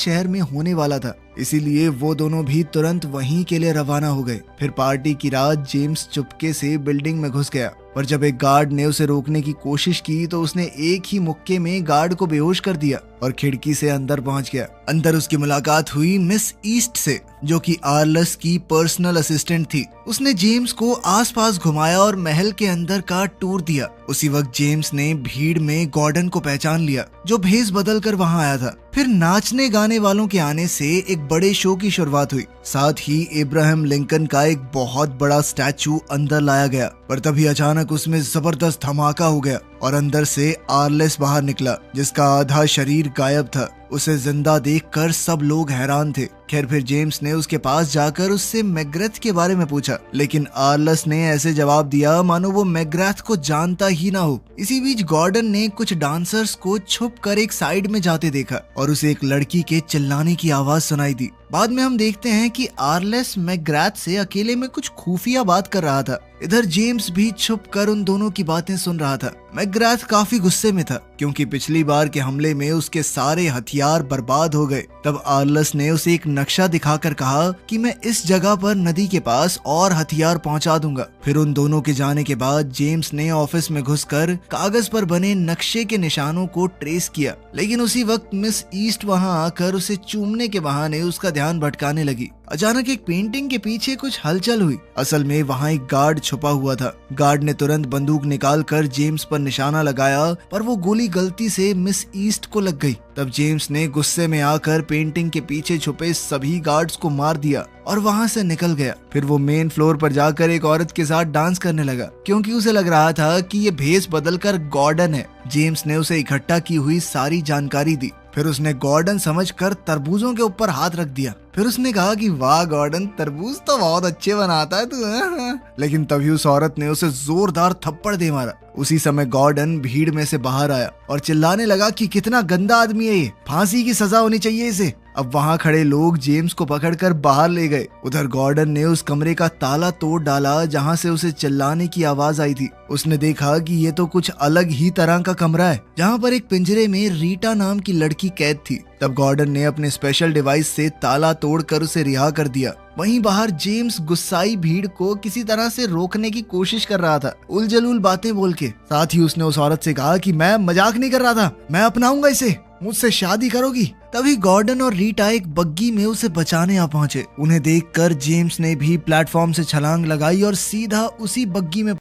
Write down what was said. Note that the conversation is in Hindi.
शहर में होने वाला था, इसीलिए वो दोनों भी तुरंत वहीं के लिए रवाना हो गए। फिर पार्टी की रात जेम्स चुपके से बिल्डिंग में घुस गया, पर जब एक गार्ड ने उसे रोकने की कोशिश की तो उसने एक ही मुक्के में गार्ड को बेहोश कर दिया और खिड़की से अंदर पहुंच गया। अंदर उसकी मुलाकात हुई मिस ईस्ट से, जो कि आर्लस की पर्सनल असिस्टेंट थी। उसने जेम्स को आसपास घुमाया और महल के अंदर का टूर दिया। उसी वक्त जेम्स ने भीड़ में गॉर्डन को पहचान लिया, जो भेष बदल कर वहां आया था। फिर नाचने गाने वालों के आने से एक बड़े शो की शुरुआत हुई। साथ ही इब्राहिम लिंकन का एक बहुत बड़ा स्टैचू अंदर लाया गया, पर तभी अचानक उसमें जबरदस्त धमाका हो गया और अंदर से आर्लेस बाहर निकला, जिसका आधा शरीर गायब था। उसे जिंदा देखकर सब लोग हैरान थे। खैर फिर जेम्स ने उसके पास जाकर उससे मैकग्रेथ के बारे में पूछा, लेकिन आर्लस ने ऐसे जवाब दिया मानो वो मैकग्रेथ को जानता ही ना हो। इसी बीच गॉर्डन ने कुछ डांसर्स को छुप कर एक साइड में जाते देखा और उसे एक लड़की के चिल्लाने की आवाज सुनाई दी। बाद में हम देखते हैं कि आर्लेस मैकग्रेथ से अकेले में कुछ खुफिया बात कर रहा था। इधर जेम्स भी छुप कर उन दोनों की बातें सुन रहा था। मैकग्रेथ काफी गुस्से में था, क्योंकि पिछली बार के हमले में उसके सारे हथियार बर्बाद हो गए। तब आर्लस ने उसे एक नक्शा दिखाकर कहा कि मैं इस जगह पर नदी के पास और हथियार पहुंचा दूंगा। फिर उन दोनों के जाने के बाद जेम्स ने ऑफिस में घुसकर कागज पर बने नक्शे के निशानों को ट्रेस किया, लेकिन उसी वक्त मिस ईस्ट वहां आकर उसे चूमने के बहाने उसका ध्यान भटकाने लगी। अचानक एक पेंटिंग के पीछे कुछ हलचल हुई। असल में वहां एक गार्ड छुपा हुआ था। गार्ड ने तुरंत बंदूक निकालकर जेम्स पर निशाना लगाया, पर वो गोली गलती से मिस ईस्ट को लग गई। तब जेम्स ने गुस्से में आकर पेंटिंग के पीछे छुपे सभी गार्ड्स को मार दिया और वहां से निकल गया। फिर वो मेन फ्लोर पर जाकर एक औरत के साथ डांस करने लगा, क्योंकि उसे लग रहा था कि ये भेष बदलकर गॉर्डन है। जेम्स ने उसे इकट्ठा की हुई सारी जानकारी दी। फिर उसने गॉर्डन समझकर तरबूजों के ऊपर हाथ रख दिया। फिर उसने कहा कि वाह गॉर्डन, तरबूज तो बहुत अच्छे बनाता है तू। लेकिन तभी उस औरत ने उसे जोरदार थप्पड़ दे मारा। उसी समय गॉर्डन भीड़ में से बाहर आया और चिल्लाने लगा कि कितना गंदा आदमी है ये, फांसी की सजा होनी चाहिए इसे। अब वहां खड़े लोग जेम्स को पकड़कर बाहर ले गए। उधर गॉर्डन ने उस कमरे का ताला तोड़ डाला जहां से उसे चिल्लाने की आवाज आई थी। उसने देखा कि ये तो कुछ अलग ही तरह का कमरा है, जहां पर एक पिंजरे में रीटा नाम की लड़की कैद थी। तब गॉर्डन ने अपने स्पेशल डिवाइस से ताला तोड़कर उसे रिहा कर दिया। वहीं बाहर जेम्स गुस्साई भीड़ को किसी तरह से रोकने की कोशिश कर रहा था, उलझुल बातें बोल के। साथ ही उसने उस औरत से कहा कि मैं मजाक नहीं कर रहा था, मैं अपनाऊंगा इसे, मुझसे शादी करोगी। तभी गॉर्डन और रीटा एक बग्गी में उसे बचाने आ पहुंचे। उन्हें देखकर जेम्स ने भी प्लेटफॉर्म से छलांग लगाई और सीधा उसी बग्गी में